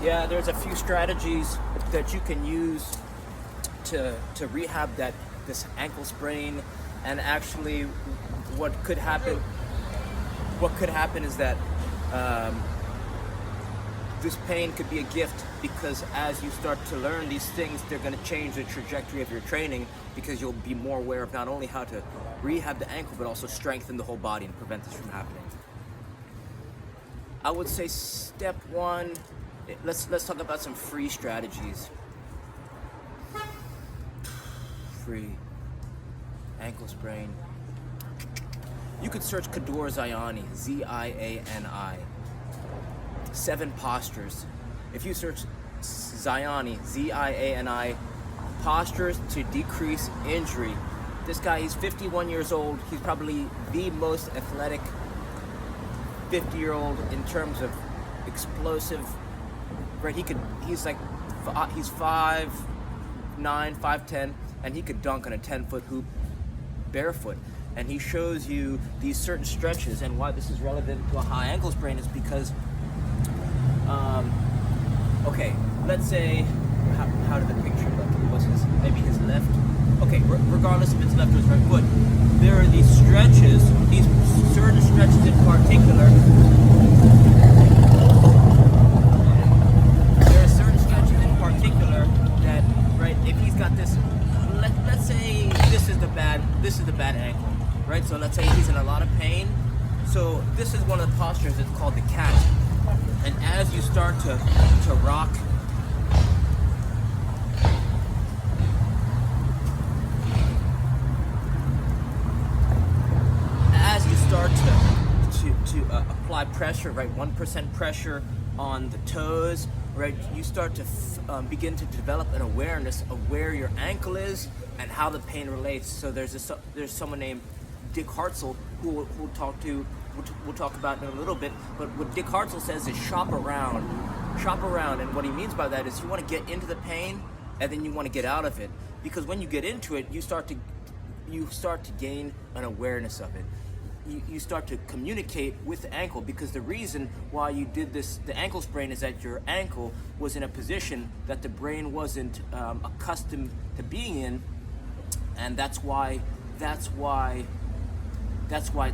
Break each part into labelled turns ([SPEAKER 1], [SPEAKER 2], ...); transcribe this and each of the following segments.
[SPEAKER 1] Yeah, there's a few strategies that you can use to rehab this ankle sprain, and actually, what could happen? What could happen is that this pain could be a gift, because as you start to learn these things, they're going to change the trajectory of your training, because you'll be more aware of not only how to rehab the ankle but also strengthen the whole body and prevent this from happening. I would say step one, let's talk about some free strategies. Free ankle sprain. You could search Kador Ziani, Z-I-A-N-I. 7 postures. If you search Ziani, Z-I-A-N-I, postures to decrease injury. This guy, he's 51 years old. He's probably the most athletic 50-year-old in terms of explosive. Right? He's 5'9", 5'10", and he could dunk on a 10-foot hoop barefoot. And he shows you these certain stretches, and why this is relevant to a high ankle sprain is because okay, let's say, how did the picture look? It was maybe his left. Okay, regardless if it's left or his right foot, there are these stretches, these certain stretches in particular. There are certain stretches in particular that, right? If he's got this, let's say this is the bad ankle, right? So let's say he's in a lot of pain. So this is one of the postures. It's called the cat. And as you start to rock, as you start to apply pressure, right, 1% pressure on the toes, right, you start to begin to develop an awareness of where your ankle is and how the pain relates. So there's someone named Dick Hartzell who we'll talk about in a little bit, but what Dick Hartzell says is shop around, and what he means by that is you want to get into the pain and then you want to get out of it, because when you get into it, you start to gain an awareness of it. You start to communicate with the ankle, because the reason why you did the ankle sprain is that your ankle was in a position that the brain wasn't accustomed to being in, and that's why it's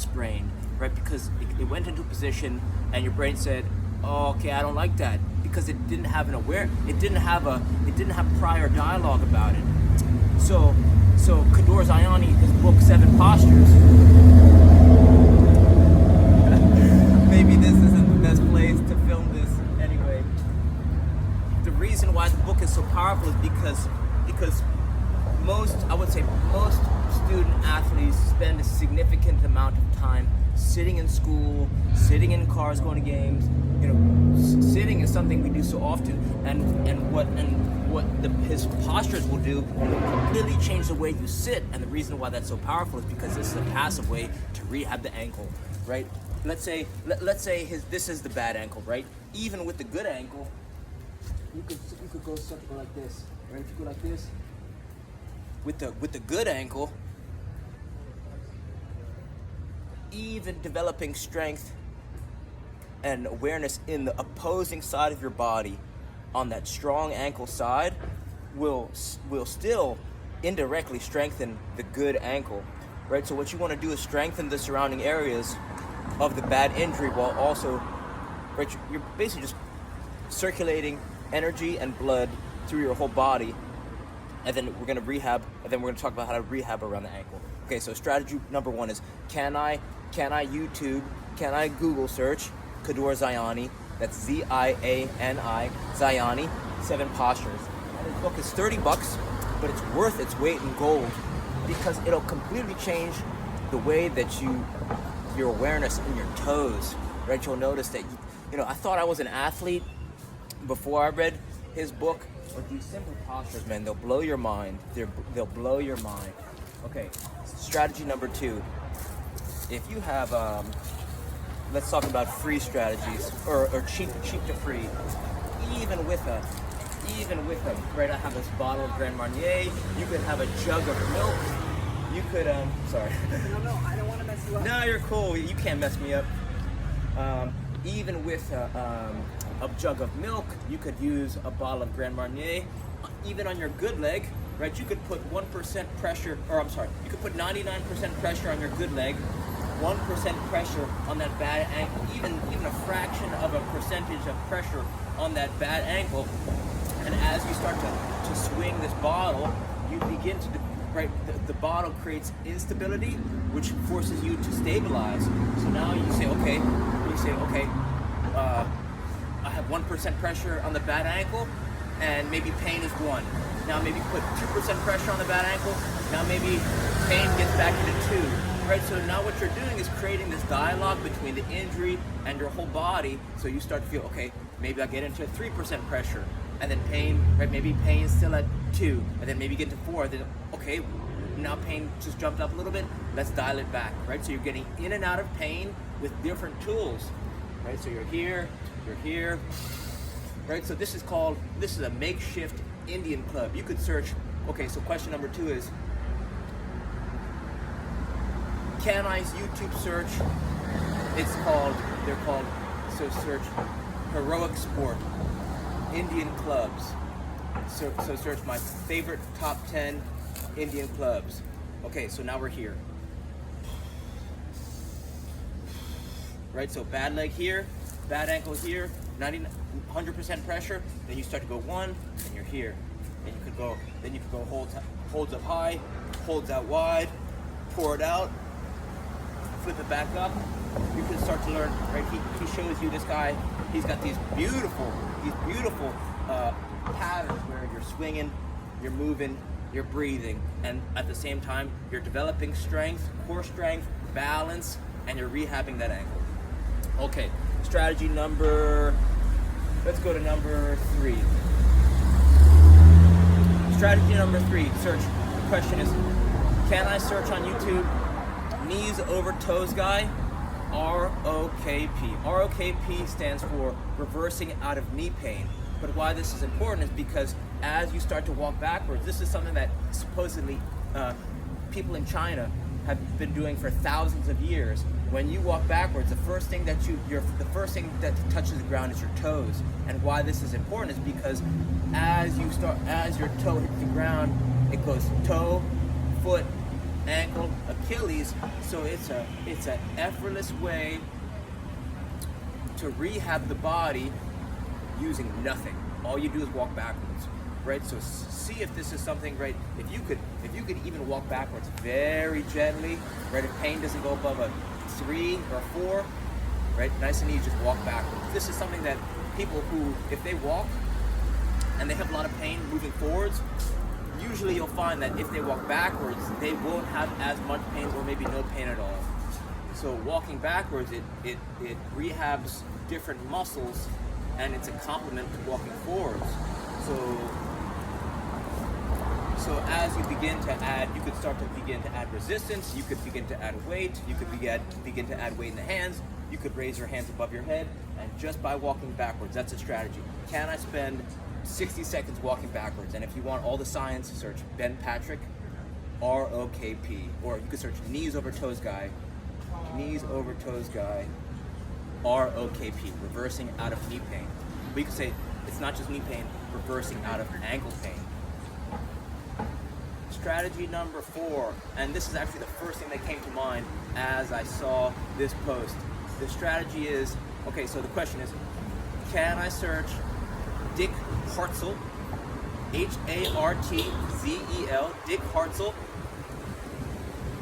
[SPEAKER 1] sprained. Right, because it went into a position, and your brain said, "Oh, okay, I don't like that," because it didn't have prior dialogue about it. So Kador Ziani, his book 7 Postures. Maybe this isn't the best place to film this. Anyway, the reason why the book is so powerful is because most student athletes spend a significant amount of time sitting in school, sitting in cars, going to games. Sitting is something we do so often, and what his postures will do will completely change the way you sit. And the reason why that's so powerful is because this is a passive way to rehab the ankle, right? Let's say this is the bad ankle, right? Even with the good ankle, you could go something like this, right? If you go like this, with the good ankle, even developing strength and awareness in the opposing side of your body on that strong ankle side will still indirectly strengthen the good ankle, right? So what you want to do is strengthen the surrounding areas of the bad injury, while also, right, you're basically just circulating energy and blood through your whole body. And then we're going to rehab, and then we're going to talk about how to rehab around the ankle. Okay, so strategy number 1 is, can I Google search Kador Ziani? That's Z-I-A-N-I, Ziani, 7 postures. And his book is $30, but it's worth its weight in gold, because it'll completely change the way that your awareness in your toes, right? You'll notice that, I thought I was an athlete before I read his book, but these simple postures, man, they'll blow your mind. They'll blow your mind. Okay, strategy number 2. If you have, let's talk about free strategies, or cheap to free. Even with them, right? I have this bottle of Grand Marnier. You could have a jug of milk. You could, sorry.
[SPEAKER 2] No, I don't want to mess you up.
[SPEAKER 1] No, you're cool. You can't mess me up. Even with a jug of milk, you could use a bottle of Grand Marnier. Even on your good leg, right, you could put 1% pressure, or I'm sorry, you could put 99% pressure on your good leg, 1% pressure on that bad ankle, even a fraction of a percentage of pressure on that bad ankle. And as you start to swing this bottle, you begin to, right, the bottle creates instability, which forces you to stabilize. So now you say, okay, I have 1% pressure on the bad ankle, and maybe pain is 1. Now maybe put 2% pressure on the bad ankle, now maybe pain gets back into 2. Right, so now what you're doing is creating this dialogue between the injury and your whole body. So you start to feel, okay, maybe I get into 3% pressure, and then pain, right? Maybe pain is still at 2, and then maybe get to 4. Then okay, now pain just jumped up a little bit. Let's dial it back, right? So you're getting in and out of pain with different tools, right? So you're here, right? So this is a makeshift Indian club. You could search. Okay, so question number 2 is, can I YouTube search? So search heroic sport, Indian clubs. So search my favorite top 10 Indian clubs. Okay, so now we're here. Right, so bad leg here, bad ankle here, 100% pressure, then you start to go 1, and you're here. And you could go holds up high, holds out wide, pour it out, flip it back up. You can start to learn, right? He shows you, this guy, he's got these beautiful patterns where you're swinging, you're moving, you're breathing, and at the same time, you're developing strength, core strength, balance, and you're rehabbing that ankle. Okay, strategy number, let's go to number 3. Strategy number 3, search. The question is, can I search on YouTube knees over toes guy? ROKP. ROKP stands for reversing out of knee pain. But why this is important is because as you start to walk backwards, this is something that supposedly people in China have been doing for thousands of years. When you walk backwards, the first thing that touches the ground is your toes. And why this is important is because as your toe hits the ground, it goes toe, foot, ankle, Achilles. So it's an effortless way to rehab the body using nothing. All you do is walk backwards, right? So see if this is something, right? If you could even walk backwards very gently, right? If pain doesn't go above a 3 or 4, right? Nice and easy, just walk backwards. This is something that people who, if they walk and they have a lot of pain moving forwards, usually you'll find that if they walk backwards, they won't have as much pain or maybe no pain at all. So walking backwards, it rehabs different muscles, and it's a complement to walking forwards. So as you begin to add, you could start to begin to add resistance, you could begin to add weight, you could begin to add weight in the hands, you could raise your hands above your head, and just by walking backwards, that's a strategy. Can I spend 60 seconds walking backwards? And if you want all the science, search Ben Patrick, ROKP, or you could search knees over toes guy, ROKP, reversing out of knee pain. But you could say it's not just knee pain, reversing out of ankle pain. Strategy number 4, and this is actually the first thing that came to mind as I saw this post. The strategy is, okay, so the question is, can I search Dick Hartzell, Hartzel, Dick Hartzell,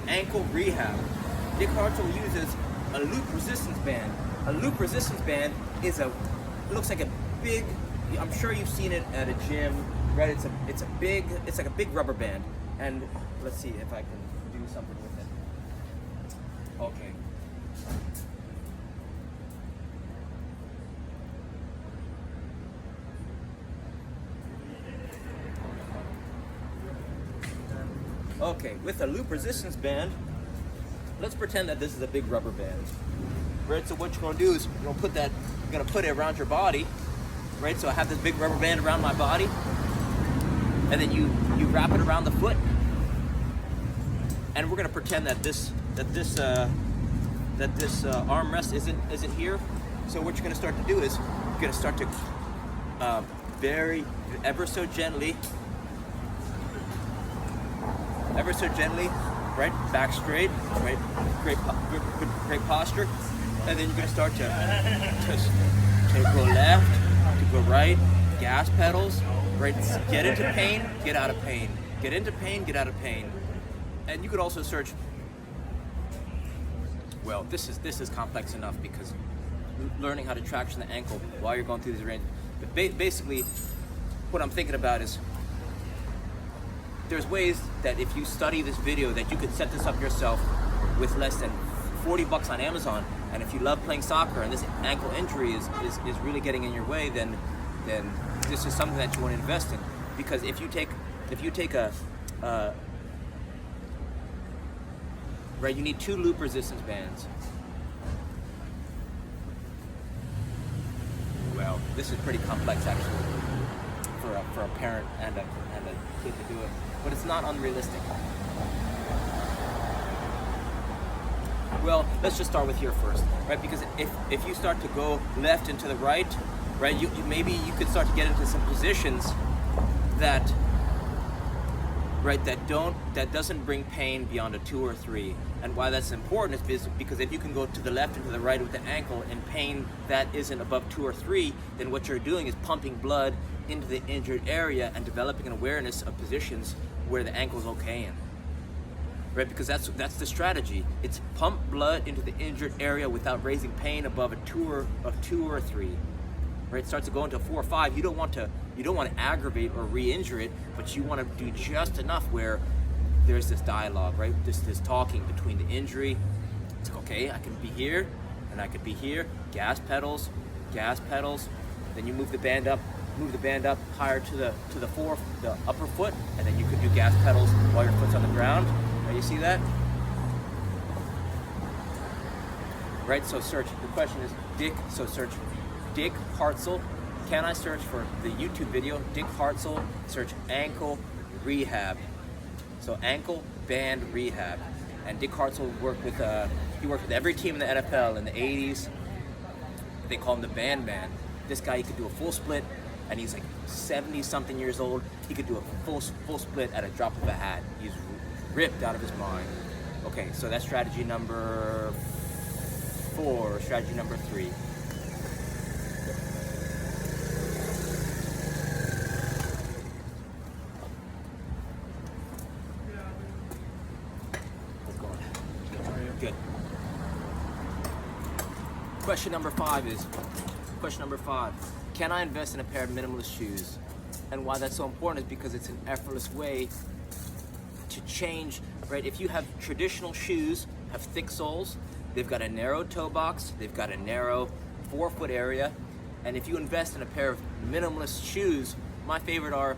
[SPEAKER 1] ankle rehab. Dick Hartzell uses a loop resistance band. A loop resistance band is it looks like a big, I'm sure you've seen it at a gym, right? It's like a big rubber band. And let's see if I can do something with it. Okay. Okay, with a loop resistance band, let's pretend that this is a big rubber band. Right, so what you're gonna do is you're gonna put it around your body, right? So I have this big rubber band around my body, and then you wrap it around the foot, and we're gonna pretend that this armrest isn't here. So what you're gonna start to do is you're gonna start to very ever so gently, right, back straight, right, great posture, and then you're gonna start to go left, to go right, gas pedals, right, get into pain, get out of pain, get into pain, get out of pain. And you could also search, well, this is complex enough because learning how to traction the ankle while you're going through these ranges. But basically, what I'm thinking about is there's ways that if you study this video that you could set this up yourself with less than $40 on Amazon. And if you love playing soccer and this ankle injury is really getting in your way, then this is something that you want to invest in. Because if you take a right, you need 2 loop resistance bands. Well, this is pretty complex actually for a parent and a kid to do it, but it's not unrealistic. Well, let's just start with here first, right? Because if you start to go left and to the right, you maybe you could start to get into some positions that that doesn't bring pain beyond a 2 or 3. And why that's important is because if you can go to the left and to the right with the ankle in pain that isn't above 2 or 3, then what you're doing is pumping blood into the injured area and developing an awareness of positions where the ankle's okay in. Right, because that's the strategy. It's pump blood into the injured area without raising pain above a 2 or 3. Right, it starts to go into 4 or 5. You don't want to aggravate or re-injure it, but you want to do just enough where there's this dialogue, right? This talking between the injury. It's like, okay, I can be here and I could be here. Gas pedals. Then you move the band up higher to the upper foot, and then you could do gas pedals while your foot's on the ground. Right, you see that? Right, so search. The question is search Dick Hartzell. Can I search for the YouTube video, Dick Hartzell, search ankle rehab. So ankle band rehab. And Dick Hartzell worked with every team in the NFL in the 80s. They call him the band man. This guy, he could do a full split, and he's like 70 something years old. He could do a full split at a drop of a hat. He's ripped out of his mind. Okay, so that's strategy number 4, strategy number 3. Good. Question number 5. Can I invest in a pair of minimalist shoes? And why that's so important is because it's an effortless way to change, right? If you have traditional shoes, have thick soles, they've got a narrow toe box, they've got a narrow forefoot area, and if you invest in a pair of minimalist shoes, my favorite are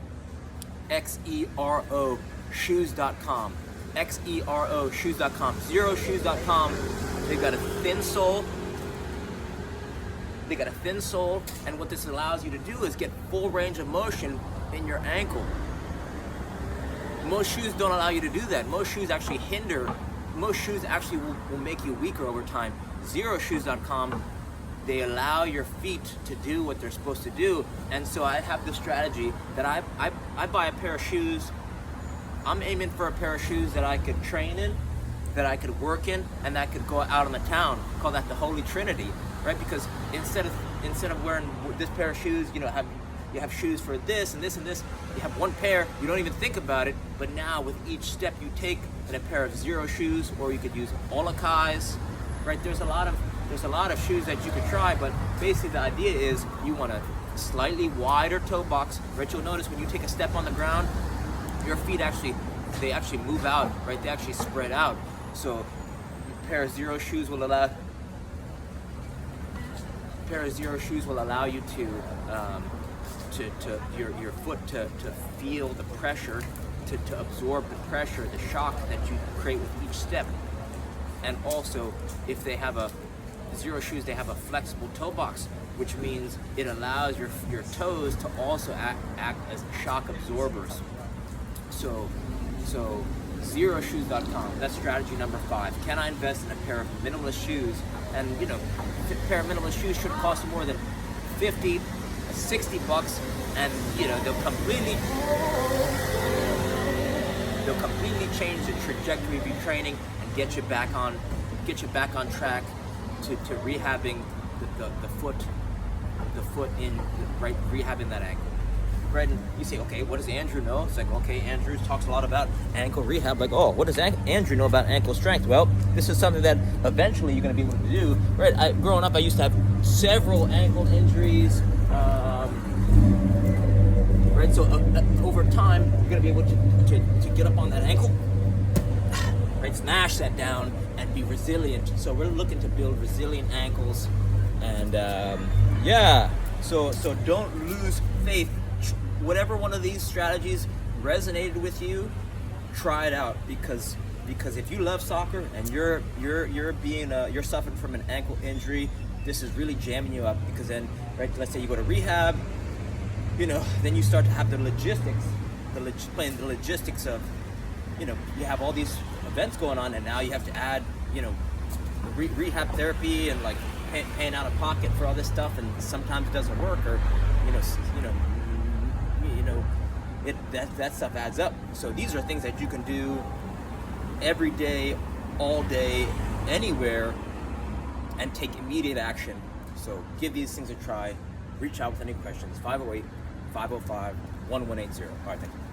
[SPEAKER 1] XEROshoes.com. XEROshoes.com. Zeroshoes.com. They've got a thin sole. And what this allows you to do is get full range of motion in your ankle. Most shoes don't allow you to do that. Most shoes actually hinder. Most shoes actually will make you weaker over time. Zeroshoes.com, they allow your feet to do what they're supposed to do. And so I have this strategy that I buy a pair of shoes. I'm aiming for a pair of shoes that I could train in, that I could work in, and that I could go out on the town. Call that the Holy Trinity, right? Because instead of wearing this pair of shoes, you have shoes for this and this and this. You have one pair, you don't even think about it, but now with each step you take in a pair of Zero shoes, or you could use Olakais, right? There's a lot of shoes that you could try, but basically the idea is you want a slightly wider toe box, right? You'll notice when you take a step on the ground, your feet actually move out, right? They actually spread out. So a pair of Zero shoes will allow you to your foot to feel the pressure, to absorb the pressure, the shock that you create with each step. And also, if they have a Zero shoes, they have a flexible toe box, which means it allows your toes to also act as shock absorbers. So Zeroshoes.com, that's strategy number 5. Can I invest in a pair of minimalist shoes? And a pair of minimalist shoes shouldn't cost you more than $50, $60, and you know they'll completely change the trajectory of your training and get you back on track to rehabbing the foot in right, rehabbing that ankle. Right, and you say, okay, what does Andrew know? It's like, okay, Andrew talks a lot about ankle rehab. Like, oh, what does Andrew know about ankle strength? Well, this is something that eventually you're going to be able to do. Right, growing up, I used to have several ankle injuries. Right, so over time, you're going to be able to get up on that ankle, right, smash that down, and be resilient. So we're looking to build resilient ankles, and yeah, so don't lose faith. Whatever one of these strategies resonated with you, try it out, because if you love soccer and you're suffering from an ankle injury, this is really jamming you up. Because then, right, let's say you go to rehab, you know, then you start to have the logistics of, you know, you have all these events going on, and now you have to add, you know, rehab therapy and like paying out of pocket for all this stuff, and sometimes it doesn't work, or that stuff adds up. So these are things that you can do every day, all day, anywhere, and take immediate action. So give these things a try. Reach out with any questions. 508-505-1180. All right, thank you.